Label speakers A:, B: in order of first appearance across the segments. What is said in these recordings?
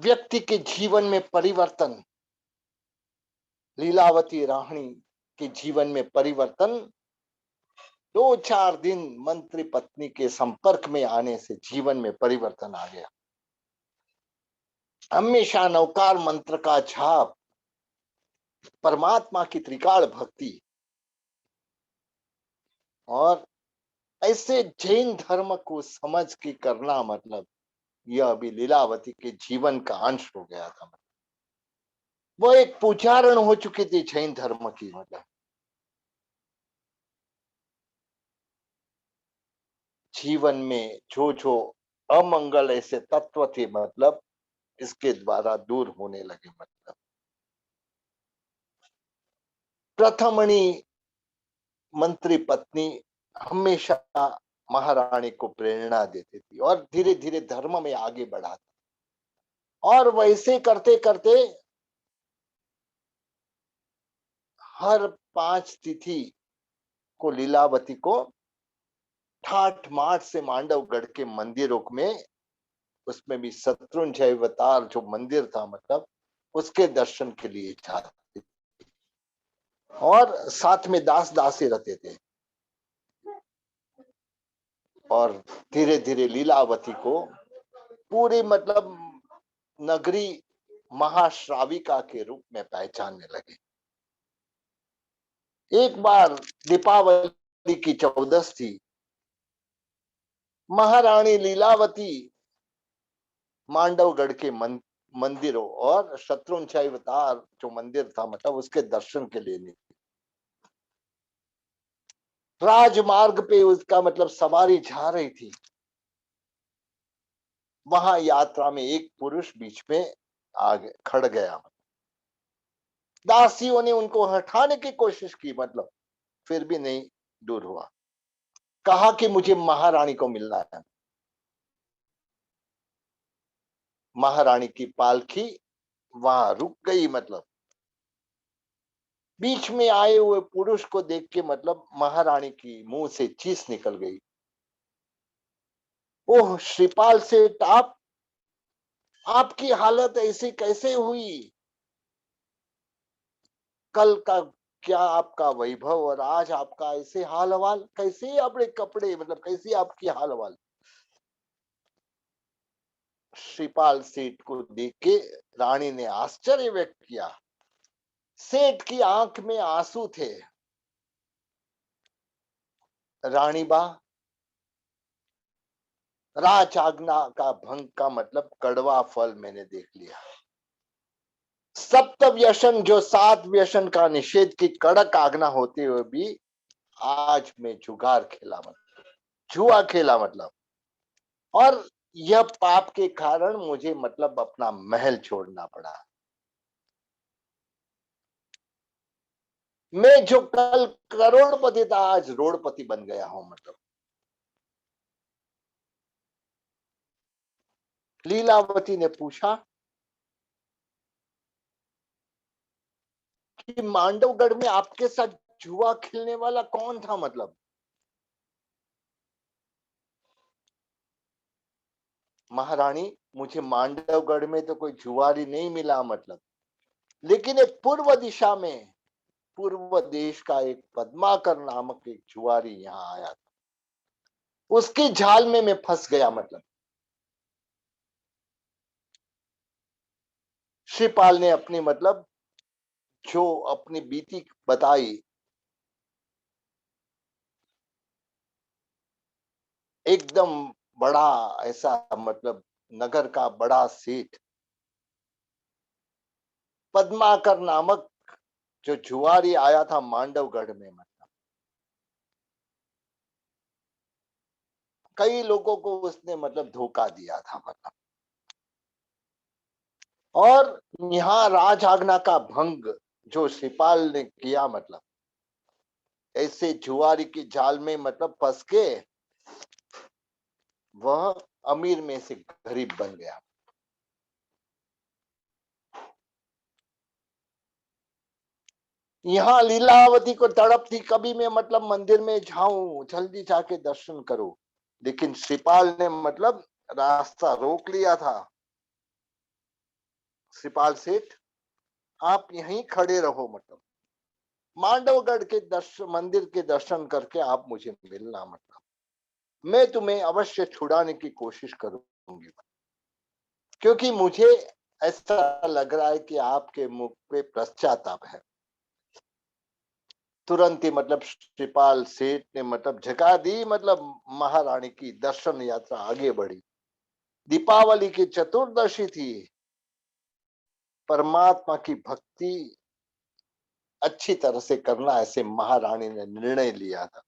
A: व्यक्ति के जीवन में परिवर्तन, लीलावती रानी के जीवन में परिवर्तन 2-4 दिन मंत्री पत्नी के संपर्क में आने से जीवन में परिवर्तन आ गया। हमेशा नवकार मंत्र का जाप, परमात्मा की त्रिकाल भक्ति और ऐसे जैन धर्म को समझ के करना, मतलब यह अभी लीलावती के जीवन का अंश हो गया था। वो एक पुजारण हो चुकी थी जैन धर्म की। मतलब जीवन में जो जो अमंगल ऐसे तत्व थे, मतलब इसके द्वारा दूर होने लगे। मतलब प्रथमणी मंत्री पत्नी हमेशा महारानी को प्रेरणा देती थी और धीरे धीरे धर्म में आगे बढ़ा, और वैसे करते करते हर 5 तिथि को लीलावती को ठाठ माठ से मांडवगढ़ के मंदिरों में, उसमें भी शत्रुंजयवतार जो मंदिर था, मतलब उसके दर्शन के लिए जाते और साथ में दास दासी रहते थे। और धीरे धीरे लीलावती को पूरी मतलब नगरी महाश्राविका के रूप में पहचानने लगे। एक बार दीपावली की चौदस थी, महारानी लीलावती मांडवगढ़ के मंदिरों और शत्रुंजयवतार जो मंदिर था, मतलब उसके दर्शन के लिए निकली। राजमार्ग पे उसका मतलब सवारी जा रही थी, वहां यात्रा में एक पुरुष बीच में आगे खड़ गया। दासियों ने उनको हटाने की कोशिश की, मतलब फिर भी नहीं दूर हुआ। कहा कि मुझे महारानी को मिलना है। महारानी की पालकी वहां रुक गई। मतलब बीच में आए हुए पुरुष को देख के मतलब महारानी की मुंह से चीस निकल गई। ओह श्रीपाल सेठ, आपकी हालत ऐसी कैसे हुई? कल का क्या आपका वैभव और आज आपका ऐसे हाल हवाल, कैसे अपने कपड़े, मतलब कैसी आपकी हाल हवाल? श्रीपाल सेठ को देख के रानी ने आश्चर्य व्यक्त किया। सेठ की आंख में आंसू थे। रानी बा, राज आज्ञा का भंग का मतलब कड़वा फल मैंने देख लिया। सप्त व्यसन, जो 7 व्यसन का निषेध की कड़क आज्ञा होते हुए भी आज मैं जुगार खेला, मतलब जुआ खेला, मतलब और यह पाप के कारण मुझे मतलब अपना महल छोड़ना पड़ा। मैं जो कल करोड़पति था, आज रोड़पति बन गया हूं। मतलब लीलावती ने पूछा कि मांडवगढ़ में आपके साथ जुआ खेलने वाला कौन था? मतलब महारानी, मुझे मांडवगढ़ में तो कोई जुआरी नहीं मिला, मतलब लेकिन एक पूर्व दिशा में, पूर्व देश का एक पद्माकर नामक एक जुआरी यहाँ आया था, उसकी जाल में मैं फंस गया। मतलब श्रीपाल ने अपनी मतलब जो अपनी बीती बताई। एकदम बड़ा ऐसा मतलब नगर का बड़ा सेठ पद्माकर नामक जो जुआरी आया था मांडवगढ़ में, मतलब कई लोगों को उसने मतलब धोखा दिया था। मतलब और यहाँ राज आज्ञा का भंग जो श्रीपाल ने किया, मतलब ऐसे जुआरी की जाल में मतलब फंस के वह अमीर में से गरीब बन गया। यहाँ लीलावती को तड़प थी, कभी मैं मतलब मंदिर में जाऊं, जल्दी जाके दर्शन करूं, लेकिन श्रीपाल ने मतलब रास्ता रोक लिया था। श्रीपाल सेठ, आप यहीं खड़े रहो, मतलब मांडवगढ़ के दर्शन मंदिर के दर्शन करके आप मुझे मिलना, मतलब मैं तुम्हें अवश्य छुड़ाने की कोशिश करूंगी, क्योंकि मुझे ऐसा लग रहा है कि आपके मुख पे पश्चाताप है। तुरंत ही मतलब श्रीपाल सेठ ने मतलब झका दी, मतलब महारानी की दर्शन यात्रा आगे बढ़ी। दीपावली की चतुर्दशी थी। परमात्मा की भक्ति अच्छी तरह से करना, ऐसे महारानी ने निर्णय लिया था।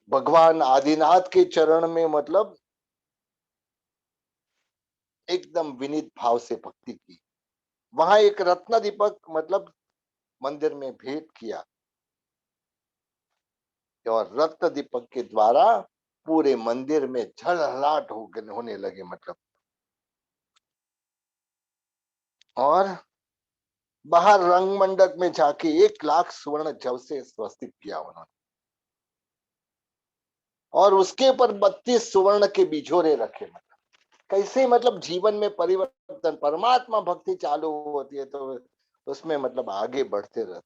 A: भगवान आदिनाथ के चरण में मतलब एकदम विनीत भाव से भक्ति की। वहां एक रत्न दीपक मतलब मंदिर में भेंट किया, और रत्न दीपक के द्वारा पूरे मंदिर में झलहलाट होने लगे, मतलब। और बाहर रंग मंडप में जाके 1 लाख स्वर्ण जव से स्वस्तिक किया उन्होंने, और उसके ऊपर 32 सुवर्ण के बिछोरे रखे। मतलब कैसे, मतलब जीवन में परिवर्तन, परमात्मा भक्ति चालू होती है तो उसमें मतलब आगे बढ़ते रहते।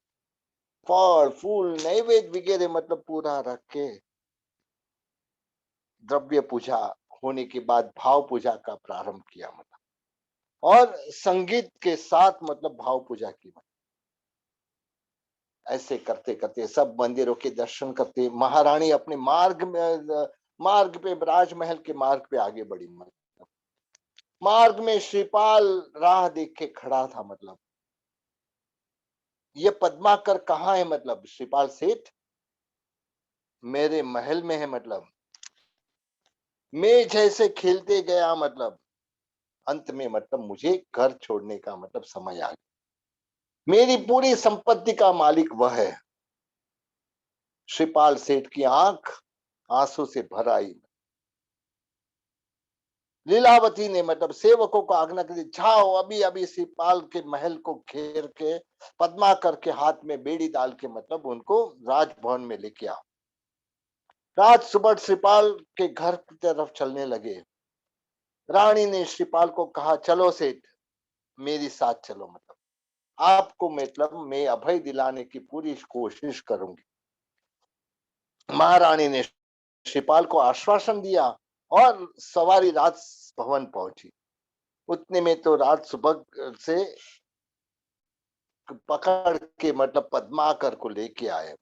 A: फल फूल नैवेद्य वगैरह मतलब पूरा रख के द्रव्य पूजा होने के बाद भाव पूजा का प्रारंभ किया, मतलब और संगीत के साथ मतलब भाव पूजा की। ऐसे करते करते सब मंदिरों के दर्शन करते महारानी अपने मार्ग पे, राजमहल के मार्ग पे आगे बढ़ी। मतलब मार्ग में श्रीपाल राह देख के खड़ा था, मतलब ये पद्माकर कहाँ है, मतलब श्रीपाल सेठ मेरे महल में है, मतलब मैं जैसे खेलते गया, मतलब अंत में मतलब मुझे घर छोड़ने का मतलब समय आ गया। मेरी पूरी संपत्ति का मालिक वह है। श्रीपाल सेठ की आंख आंसू से भर आई। लीलावती ने मतलब सेवकों को आज्ञा कर दी, जाओ अभी अभी श्रीपाल के महल को घेर के पद्माकर के हाथ में बेड़ी डाल के मतलब उनको राजभवन में लेके आओ। रात सुबह श्रीपाल के घर की तरफ चलने लगे। रानी ने श्रीपाल को कहा, चलो सेठ मेरी साथ चलो, मतलब आपको मतलब मैं अभय दिलाने की पूरी कोशिश करूंगी। महारानी ने श्रीपाल को आश्वासन दिया और सवारी राजभवन पहुंची। उतने में तो रात सुबह से पकड़ के मतलब पद्माकर को लेके आए,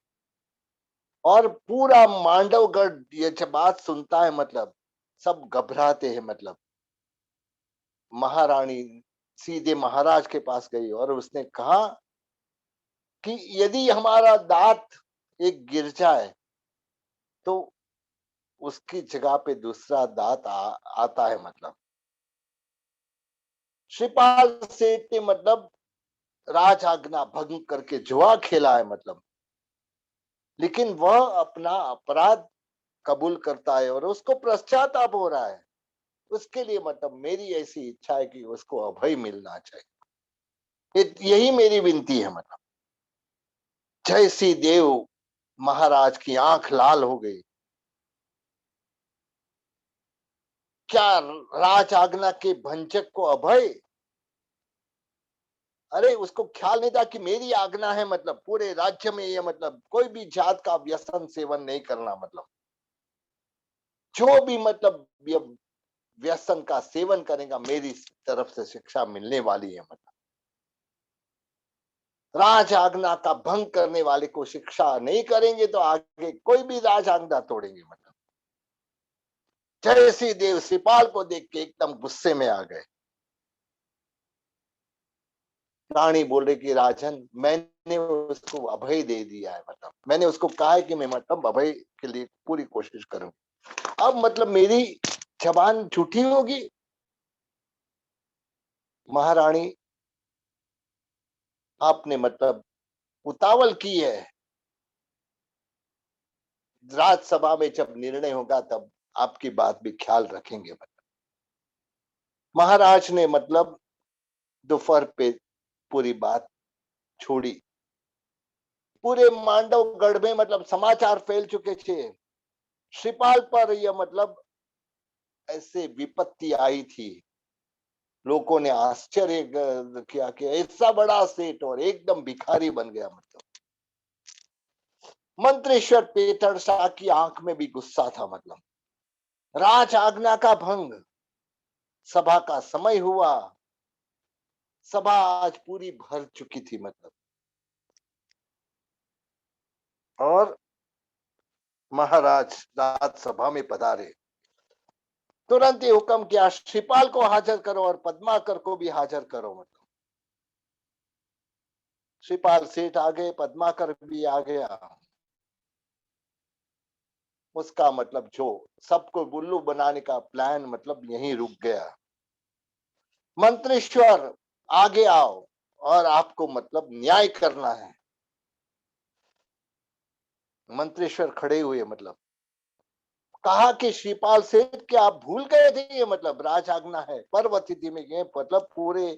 A: और पूरा मांडवगढ़ ये जब बात सुनता है मतलब सब घबराते हैं। मतलब महारानी सीधे महाराज के पास गई और उसने कहा कि यदि हमारा दांत एक गिर जाए तो उसकी जगह पे दूसरा दांत आता है। मतलब श्रीपाल सेठ ने मतलब राज आज्ञा भंग करके जुआ खेला है, मतलब लेकिन वह अपना अपराध कबूल करता है और उसको पश्चाताप हो रहा है। उसके लिए मतलब मेरी ऐसी इच्छा है कि उसको अभय मिलना चाहिए। यही मेरी विनती है। मतलब जैसी देव महाराज की आंख लाल हो गई। क्या राज आज्ञा के भंजक को अभय? अरे उसको ख्याल नहीं था कि मेरी आज्ञा है, मतलब पूरे राज्य में ये मतलब कोई भी जात का व्यसन सेवन नहीं करना। मतलब जो भी मतलब ये व्यसन का सेवन करेगा मेरी तरफ से शिक्षा मिलने वाली है। मतलब राज आज्ञा का भंग करने वाले को शिक्षा नहीं करेंगे तो आगे कोई भी राज आज्ञा तोड़ेंगे। मतलब जयसी देव सिपाल को देख के एकदम गुस्से में आ गए। रानी बोल रही कि राजन मैंने उसको अभय दे दिया है, मतलब मैंने उसको कहा है कि मैं मतलब अभय के लिए पूरी कोशिश करूंगी। अब मतलब मेरी जबान झूठी होगी? महारानी आपने मतलब उतावल की है। राज्यसभा में जब निर्णय होगा तब आपकी बात भी ख्याल रखेंगे। मतलब महाराज ने मतलब दोपहर पे पूरी बात छोड़ी। पूरे मांडवगढ़ में मतलब समाचार फैल चुके थे। श्रीपाल पर यह मतलब ऐसे विपत्ति आई थी लोगों ने आश्चर्य किया कि ऐसा बड़ा सेठ और एकदम भिखारी बन गया। मतलब मंत्रेश्वर पेटर शाह की आंख में भी गुस्सा था। मतलब राज आज्ञा का भंग, सभा का समय हुआ, सभा आज पूरी भर चुकी थी। मतलब और महाराज राजसभा में पधारे, तुरंत ही हुक्म किया, शिपाल को हाजिर करो और पद्माकर को भी हाजिर करो। मतलब शिपाल सेठ आ गए, पद्माकर भी आ गया। उसका मतलब जो सबको बुल्लू बनाने का प्लान मतलब यहीं रुक गया। मंत्रेश्वर आगे आओ और आपको मतलब न्याय करना है। मंत्रेश्वर खड़े हुए। मतलब कहा कि श्रीपाल सेठ क्या आप भूल गए थे? ये मतलब राज आज्ञा है, पर्व तिथि में ये मतलब पूरे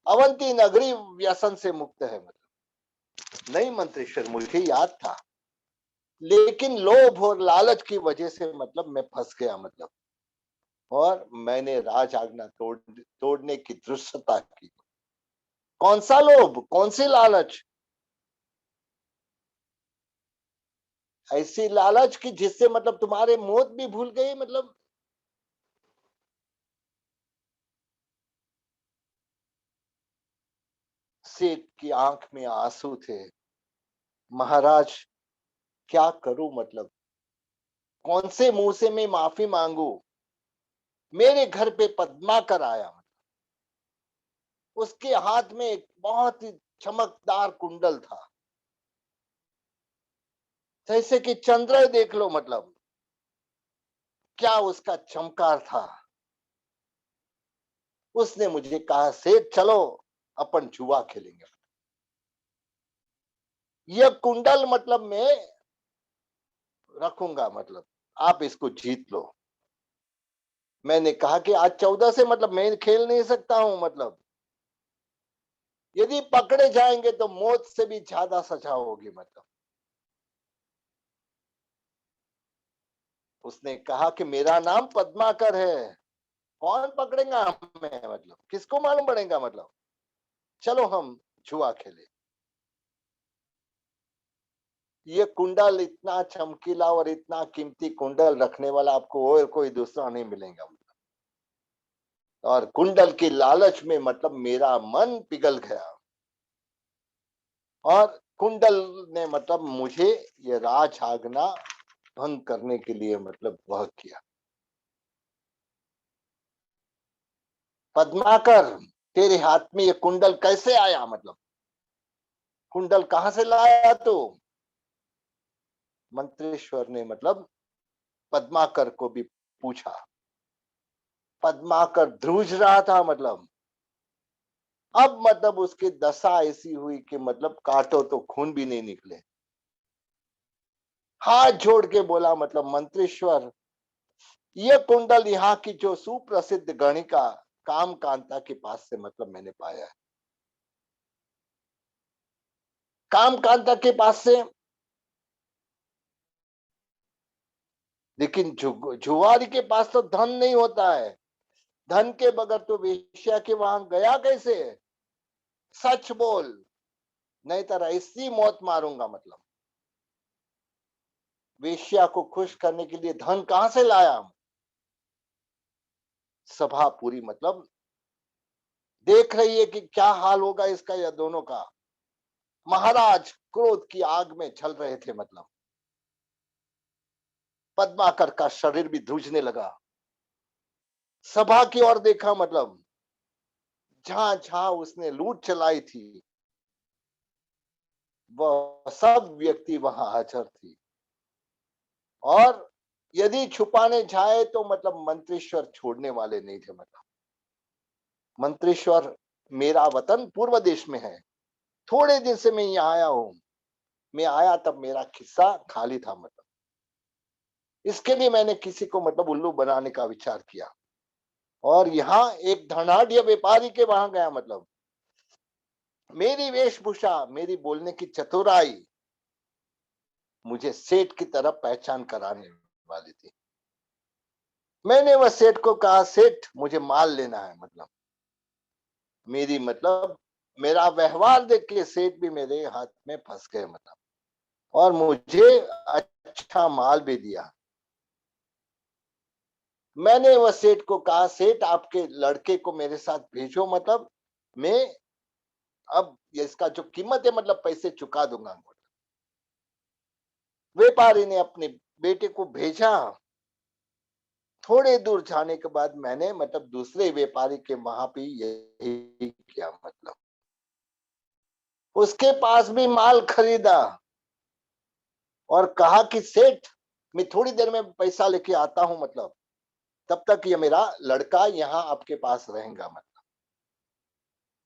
A: अवंती नगरी व्यसन से मुक्त है। मतलब नहीं मंत्रेश्वर, मुझे याद था, लेकिन लोभ और लालच की वजह से मतलब मैं फंस गया। मतलब और मैंने राज आज्ञा तोड़ने की दुष्टता की। कौन सा लोभ, कौन सी लालच? ऐसी लालच की जिससे मतलब तुम्हारे मौत भी भूल गई। मतलब सेठ की आंख में आंसू थे। महाराज क्या करूं? मतलब कौन से मुंह से मैं माफी मांगू? मेरे घर पे पद्माकर आया, उसके हाथ में एक बहुत ही चमकदार कुंडल था, जैसे कि चंद्र देख लो। मतलब क्या उसका चमकार था। उसने मुझे कहा, सेठ चलो अपन जुआ खेलेंगे। यह कुंडल मतलब मैं रखूंगा, मतलब आप इसको जीत लो। मैंने कहा कि आज 14 से मतलब मैं खेल नहीं सकता हूं। मतलब यदि पकड़े जाएंगे तो मौत से भी ज्यादा सजा होगी। मतलब उसने कहा कि मेरा नाम पद्माकर है, कौन पकड़ेगा हमें? मतलब किसको मालूम पड़ेगा? मतलब चलो हम जुआ खेले। ये कुंडल इतना चमकीला और इतना कीमती कुंडल रखने वाला आपको और कोई दूसरा नहीं मिलेगा। और कुंडल की लालच में मतलब मेरा मन पिघल गया। और कुंडल ने मतलब मुझे ये राज आज्ञा भंग करने के लिए मतलब वह किया। पद्माकर तेरे हाथ में ये कुंडल कैसे आया? मतलब कुंडल कहां से लाया तू? मंत्रेश्वर ने मतलब पद्माकर को भी पूछा। पद्माकर ध्रुज रहा था। मतलब अब मतलब उसकी दशा ऐसी हुई कि मतलब काटो तो खून भी नहीं निकले। हाथ जोड़ के बोला, मतलब मंत्रेश्वर, ये कुंडल यहाँ की जो सुप्रसिद्ध गणिका काम कांता के पास से मतलब मैंने पाया है। काम कांता के पास से। लेकिन जुआरी के पास तो धन नहीं होता है। धन के बगैर तो वेश्या के वहां गया कैसे? सच बोल, नहीं तो ऐसी मौत मारूंगा। मतलब वेश्या को खुश करने के लिए धन कहां से लाया? सभा पूरी मतलब देख रही है कि क्या हाल होगा इसका या दोनों का। महाराज क्रोध की आग में चल रहे थे। मतलब पद्माकर का शरीर भी ध्रुजने लगा। सभा की ओर देखा। मतलब जहां जहां उसने लूट चलाई थी वह सब व्यक्ति वहां हाजिर थी। और यदि छुपाने जाए तो मतलब मंत्रेश्वर छोड़ने वाले नहीं थे। मतलब मंत्रेश्वर मेरा वतन पूर्व देश में है, थोड़े दिन से मैं यहाँ आया हूं। मैं आया तब मेरा खिस्सा खाली था। मतलब इसके लिए मैंने किसी को मतलब उल्लू बनाने का विचार किया और यहाँ एक धनाढ़ व्यापारी के वहां गया। मतलब मेरी वेशभूषा, मेरी बोलने की चतुराई मुझे सेठ की तरफ पहचान कराने वाली थी। मैंने वह सेठ को कहा, सेठ मुझे माल लेना है। मतलब मेरी मतलब मेरा व्यवहार देख के सेठ भी मेरे हाथ में फंस गए मतलब, और मुझे अच्छा माल भी दिया। मैंने वह सेठ को कहा, सेठ आपके लड़के को मेरे साथ भेजो, मतलब मैं अब इसका जो कीमत है मतलब पैसे चुका दूंगा। व्यापारी ने अपने बेटे को भेजा। थोड़े दूर जाने के बाद मैंने मतलब दूसरे व्यापारी के वहां भी यही किया, मतलब उसके पास भी माल खरीदा और कहा कि सेठ मैं थोड़ी देर में पैसा लेके आता हूं, मतलब तब तक ये मेरा लड़का यहाँ आपके पास रहेगा। मतलब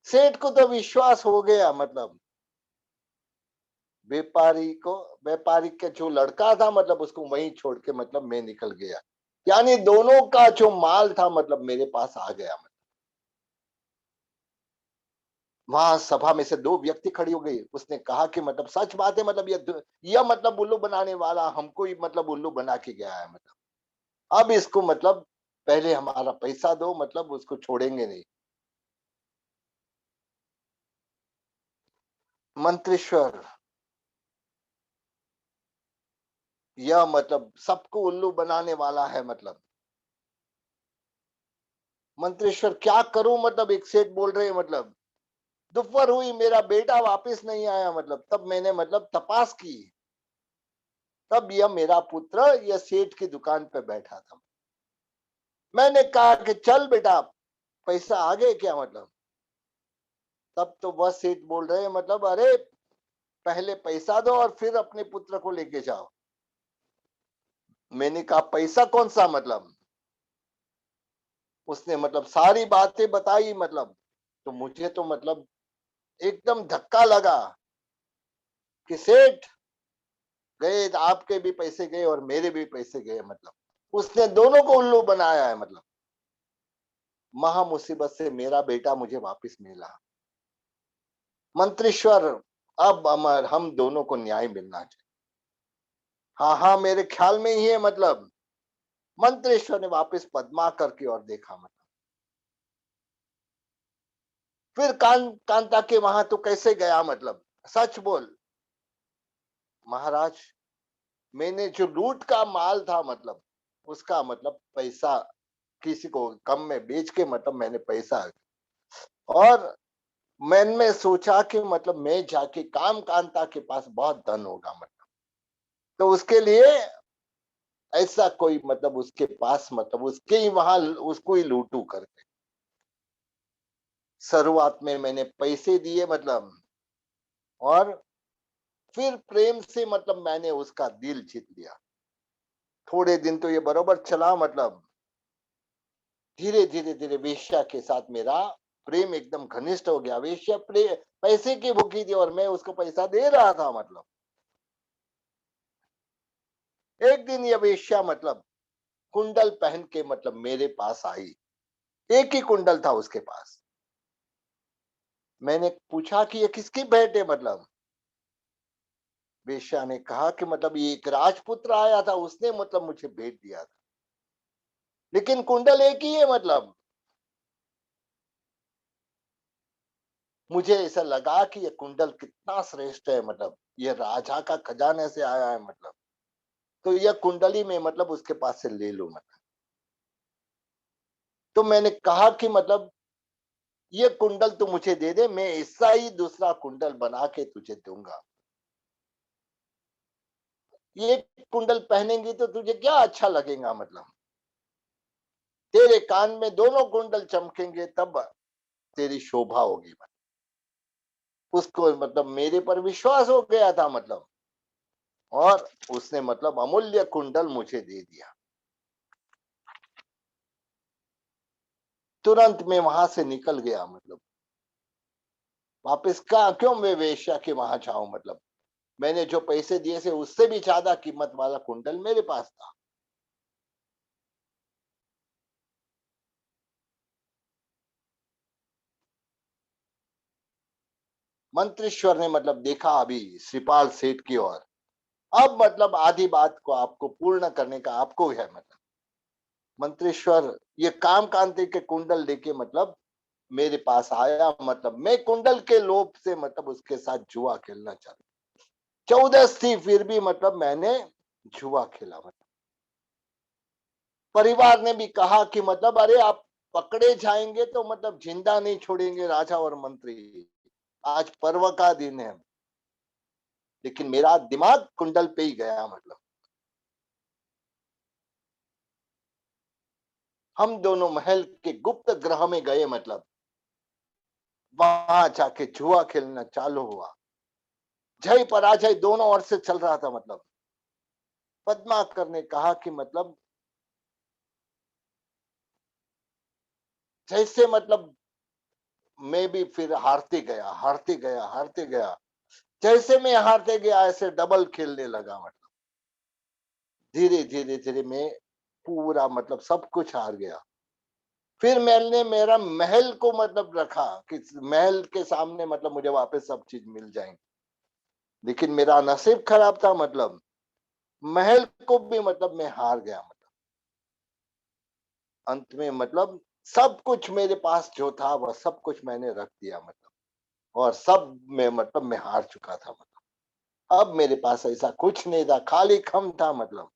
A: सेठ को तो विश्वास हो गया, मतलब व्यापारी के जो लड़का था मतलब उसको वहीं छोड़ के मतलब मैं निकल गया। यानी दोनों का जो माल था मतलब मेरे पास आ गया। वहां सभा में से दो व्यक्ति खड़ी हो गई। उसने कहा कि मतलब सच बात है, मतलब यह मतलब उल्लू बनाने वाला हमको ही मतलब उल्लू बना के गया है, मतलब अब इसको मतलब पहले हमारा पैसा दो, मतलब उसको छोड़ेंगे नहीं। मंत्रेश्वर, यह मतलब सबको उल्लू बनाने वाला है। मतलब मंत्रेश्वर क्या करूं, मतलब एक सेठ बोल रहे हैं, मतलब दोपहर हुई मेरा बेटा वापस नहीं आया। मतलब तब मैंने मतलब तपास की, तब यह मेरा पुत्र यह सेठ की दुकान पे बैठा था। मैंने कहा कि चल बेटा पैसा आ गए क्या, मतलब तब तो वह सेठ बोल रहे हैं, मतलब अरे पहले पैसा दो और फिर अपने पुत्र को लेके जाओ। मैंने कहा पैसा कौन सा, मतलब उसने मतलब सारी बातें बताई। मतलब तो मुझे तो मतलब एकदम धक्का लगा कि सेठ गए, आपके भी पैसे गए और मेरे भी पैसे गए। मतलब उसने दोनों को उल्लू बनाया है। मतलब महा मुसीबत से मेरा बेटा मुझे वापस मिला। मंत्रीश्वर, अब हम दोनों को न्याय मिलना चाहिए। हाँ हाँ, मेरे ख्याल में ही है। मतलब मंत्रेश्वर ने वापस पद्मा करके और देखा। मतलब फिर कांता के वहां तो कैसे गया, मतलब सच बोल महाराज। मैंने जो लूट का माल था मतलब उसका मतलब पैसा किसी को कम में बेच के मतलब मैंने पैसा, और मैंने सोचा कि मतलब मैं जाके काम कांता के पास बहुत धन होगा, मतलब तो उसके लिए ऐसा कोई मतलब उसके पास मतलब उसके ही वहां उसको ही लूटू करके। शुरुआत में मैंने पैसे दिए, मतलब और फिर प्रेम से मतलब मैंने उसका दिल जीत लिया। थोड़े दिन तो ये बरोबर चला। मतलब धीरे धीरे धीरे वेश्या के साथ मेरा प्रेम एकदम घनिष्ठ हो गया। वेश्या पैसे की भूखी थी और मैं उसको पैसा दे रहा था। मतलब एक दिन ये वेश्या मतलब कुंडल पहन के मतलब मेरे पास आई। एक ही कुंडल था उसके पास। मैंने पूछा कि ये किसकी भेंट है। मतलब वेश्या ने कहा कि मतलब ये एक राजपुत्र आया था, उसने मतलब मुझे भेंट दिया था, लेकिन कुंडल एक ही है। मतलब मुझे ऐसा लगा कि ये कुंडल कितना श्रेष्ठ है, मतलब ये राजा का खजाने से आया है। मतलब तो यह कुंडली में मतलब उसके पास से ले लूं। मतलब तो मैंने कहा कि मतलब ये कुंडल तू मुझे दे दे, मैं ऐसा ही दूसरा कुंडल बना के तुझे दूंगा। ये कुंडल पहनेंगी तो तुझे क्या अच्छा लगेगा, मतलब तेरे कान में दोनों कुंडल चमकेंगे तब तेरी शोभा होगी। उसको मतलब मेरे पर विश्वास हो गया था। मतलब और उसने मतलब अमूल्य कुंडल मुझे दे दिया। तुरंत मैं वहां से निकल गया। मतलब वापस का क्यों मैं वेश्या के वहां जाऊं। मतलब मैंने जो पैसे दिए थे उससे भी ज्यादा कीमत वाला कुंडल मेरे पास था। मंत्रीश्वर ने मतलब देखा अभी श्रीपाल सेठ की ओर। अब मतलब आधी बात को आपको पूर्ण करने का आपको है। मतलब मंत्रेश्वर ये काम कांति के कुंडल लेके मतलब मेरे पास आया, मतलब मैं कुंडल के लोभ से मतलब उसके साथ जुआ खेलना चाहता। 14 थी फिर भी मतलब मैंने जुआ खेला। मतलब परिवार ने भी कहा कि मतलब अरे आप पकड़े जाएंगे तो मतलब जिंदा नहीं छोड़ेंगे राजा और मंत्री, आज पर्व का दिन है। लेकिन मेरा दिमाग कुंडल पे ही गया। मतलब हम दोनों महल के गुप्त ग्रह में गए, मतलब वहां जाके जुआ खेलना चालू हुआ। जय पराजय दोनों ओर से चल रहा था। मतलब पद्माकर ने कहा कि मतलब जैसे मतलब मैं भी फिर हारते गया। जैसे मैं हारते गया ऐसे डबल खेलने लगा। मतलब धीरे धीरे धीरे मैं पूरा मतलब सब कुछ हार गया। फिर मैंने मेरा महल को मतलब रखा कि महल के सामने मतलब मुझे वापस सब चीज मिल जाएंगी। लेकिन मेरा नसीब खराब था। मतलब महल को भी मतलब मैं हार गया। मतलब अंत में मतलब सब कुछ मेरे पास जो था वह सब कुछ मैंने रख दिया। मतलब और सब में मतलब मैं हार चुका था। मतलब अब मेरे पास ऐसा कुछ नहीं था, खाली खम था। मतलब